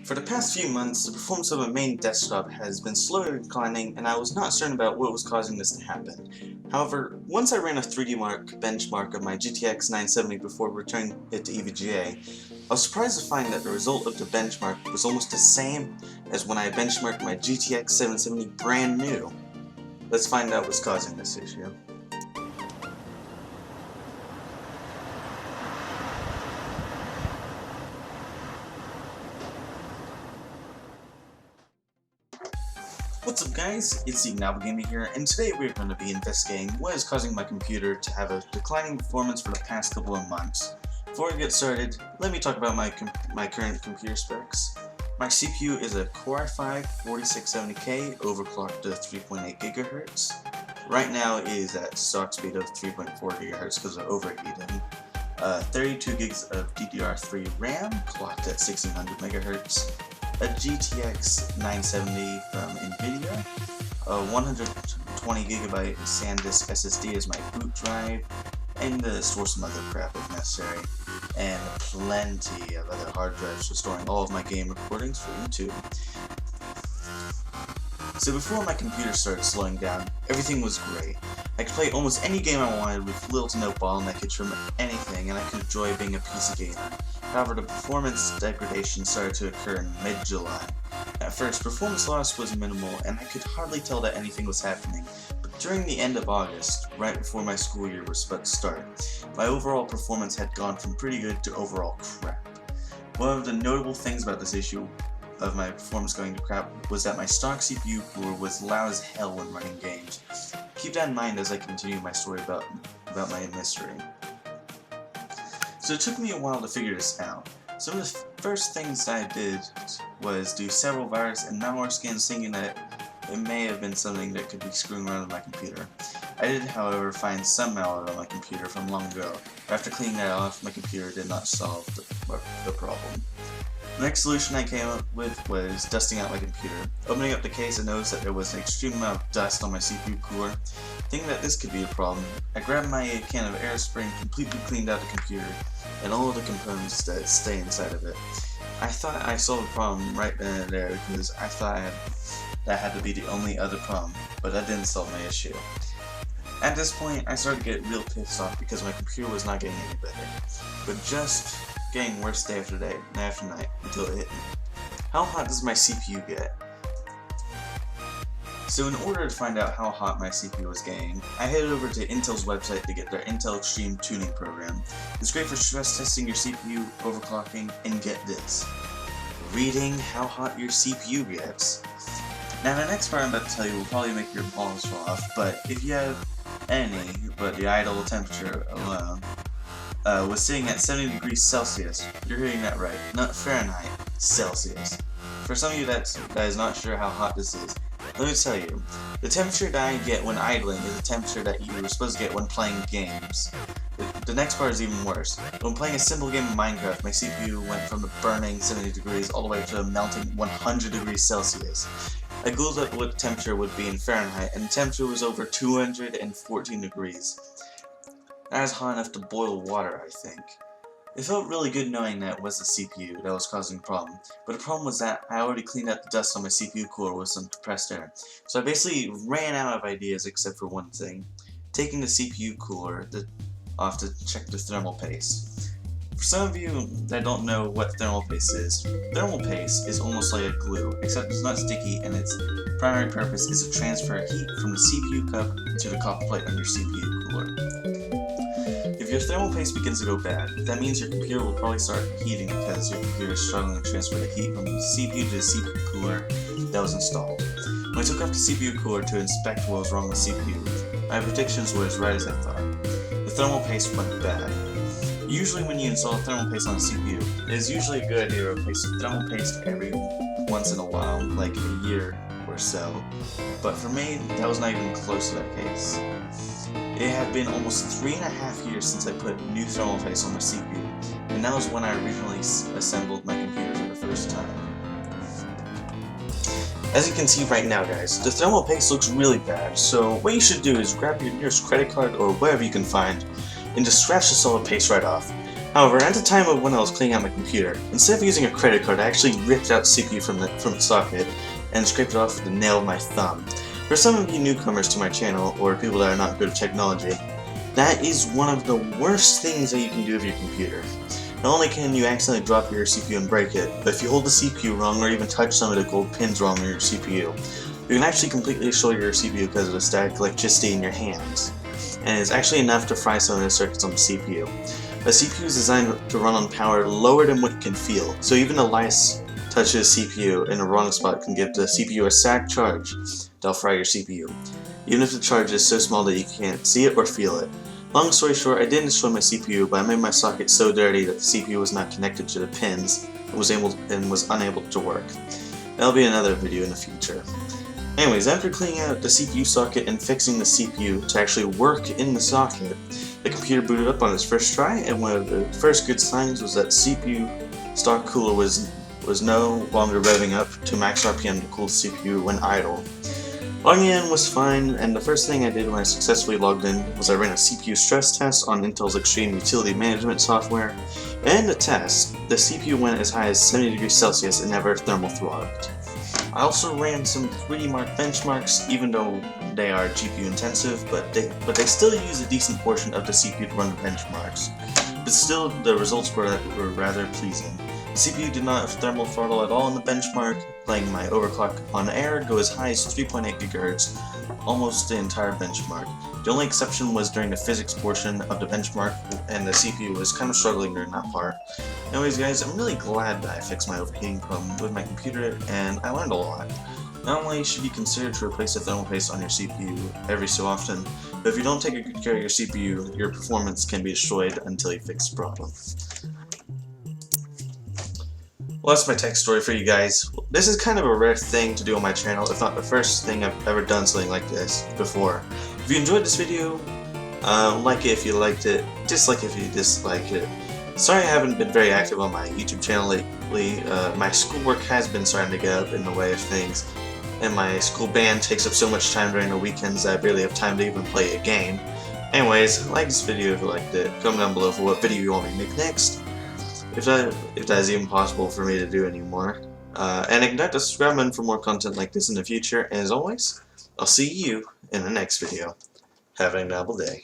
For the past few months, the performance of my main desktop has been slowly declining, and I was not certain about what was causing this to happen. However, once I ran a 3D Mark benchmark of my GTX 970 before returning it to EVGA, I was surprised to find that the result of the benchmark was almost the same as when I benchmarked my GTX 770 brand new. Let's find out what's causing this issue. What's up guys, it's Ignitable here, and today we're going to be investigating what is causing my computer to have a declining performance for the past couple of months. Before we get started, let me talk about my current computer specs. My CPU is a Core i5-4670K overclocked to 3.8 GHz. Right now it is at stock speed of 3.4 GHz because of overheating. 32 gigs of DDR3 RAM clocked at 1600 MHz. A GTX 970 from NVIDIA, a 120GB SanDisk SSD is my boot drive, and to store some other crap if necessary, and plenty of other hard drives for storing all of my game recordings for YouTube. So before my computer started slowing down, everything was great. I could play almost any game I wanted with little to no bottleneckage from anything, and I could enjoy being a PC gamer. However, the performance degradation started to occur in mid-July. At first, performance loss was minimal, and I could hardly tell that anything was happening, but during the end of August, right before my school year was about to start, my overall performance had gone from pretty good to overall crap. One of the notable things about this issue of my performance going to crap was that my stock CPU cooler was loud as hell when running games. Keep that in mind as I continue my story about my mystery. So it took me a while to figure this out. Some of the first things I did was do several virus and malware scans, thinking that it may have been something that could be screwing around with my computer. I did, however, find some malware on my computer from long ago. After cleaning that off, my computer did not solve the problem. The next solution I came up with was dusting out my computer. Opening up the case, I noticed that there was an extreme amount of dust on my CPU cooler. Thinking that this could be a problem, I grabbed my can of airspray and completely cleaned out the computer and all of the components that stay inside of it. I thought I solved the problem right then and there because I thought that had to be the only other problem, but that didn't solve my issue. At this point, I started to get real pissed off because my computer was not getting any better, but just getting worse day after day, night after night, until it hit me. How hot does my CPU get? So in order to find out how hot my CPU was getting, I headed over to Intel's website to get their Intel Extreme Tuning program. It's great for stress testing your CPU, overclocking, and get this, reading how hot your CPU gets. Now the next part I'm about to tell you will probably make your balls fall off, but if you have any, but the idle temperature alone, was sitting at 70 degrees Celsius. You're hearing that right, not Fahrenheit, Celsius. For some of you that is not sure how hot this is, let me tell you, the temperature that I get when idling is the temperature that you were supposed to get when playing games. The next part is even worse. When playing a simple game of Minecraft, my CPU went from the burning 70 degrees all the way to a melting 100 degrees Celsius. I googled up what the temperature would be in Fahrenheit, and the temperature was over 214 degrees. That is hot enough to boil water, I think. It felt really good knowing that it was the CPU that was causing the problem, but the problem was that I already cleaned out the dust on my CPU cooler with some compressed air. So I basically ran out of ideas except for one thing, taking the CPU cooler off to check the thermal paste. For some of you that don't know what thermal paste is almost like a glue, except it's not sticky, and its primary purpose is to transfer heat from the CPU cup to the copper plate on your CPU cooler. If your thermal paste begins to go bad, that means your computer will probably start heating because your computer is struggling to transfer the heat from the CPU to the CPU cooler that was installed. When I took off the CPU cooler to inspect what was wrong with the CPU, my predictions were as right as I thought. The thermal paste went bad. Usually when you install thermal paste on a CPU, it is usually a good idea to replace the thermal paste every once in a while, like a year or so. But for me, that was not even close to that case. It had been almost 3.5 years since I put new thermal paste on my CPU, and that was when I originally assembled my computer for the first time. As you can see right now guys, the thermal paste looks really bad, so what you should do is grab your nearest credit card or whatever you can find, and just scratch the solid paste right off. However, at the time of when I was cleaning out my computer, instead of using a credit card, I actually ripped out the CPU from its socket and scraped it off with the nail of my thumb. For some of you newcomers to my channel, or people that are not good at technology, that is one of the worst things that you can do with your computer. Not only can you accidentally drop your CPU and break it, but if you hold the CPU wrong or even touch some of the gold pins wrong on your CPU, you can actually completely destroy your CPU because of the static electricity in your hands. And it's actually enough to fry some of the circuits on the CPU. The CPU is designed to run on power lower than what it can feel, so even the lightest touch of the CPU in the wrong spot can give the CPU a static charge that'll fry your CPU, even if the charge is so small that you can't see it or feel it. Long story short, I didn't destroy my CPU, but I made my socket so dirty that the CPU was not connected to the pins and was unable to work. That'll be another video in the future. Anyways, after cleaning out the CPU socket and fixing the CPU to actually work in the socket, the computer booted up on its first try, and one of the first good signs was that CPU stock cooler was no longer revving up to max RPM to cool the CPU when idle. Logging in was fine, and the first thing I did when I successfully logged in was I ran a CPU stress test on Intel's Extreme Utility Management software, and in the test, the CPU went as high as 70 degrees Celsius and never thermal throttled. I also ran some 3D Mark benchmarks, even though they are GPU intensive, but they still use a decent portion of the CPU to run the benchmarks. But still, the results were rather pleasing. The CPU did not thermal throttle at all in the benchmark, letting my overclock on air go as high as 3.8 GHz, almost the entire benchmark. The only exception was during the physics portion of the benchmark, and the CPU was kind of struggling during that part. Anyways guys, I'm really glad that I fixed my overheating problem with my computer, and I learned a lot. Not only should you consider to replace the thermal paste on your CPU every so often, but if you don't take good care of your CPU, your performance can be destroyed until you fix the problem. Well, that's my tech story for you guys. This is kind of a rare thing to do on my channel, if not the first thing I've ever done something like this before. If you enjoyed this video, like it if you liked it, dislike it if you disliked it. Sorry I haven't been very active on my YouTube channel lately. My schoolwork has been starting to get up in the way of things, and my school band takes up so much time during the weekends that I barely have time to even play a game. Anyways, like this video if you liked it, comment down below for what video you want me to make next, if that is even possible for me to do anymore. And ignite the subscribe button for more content like this in the future, and as always, I'll see you in the next video. Have an Ignitable day.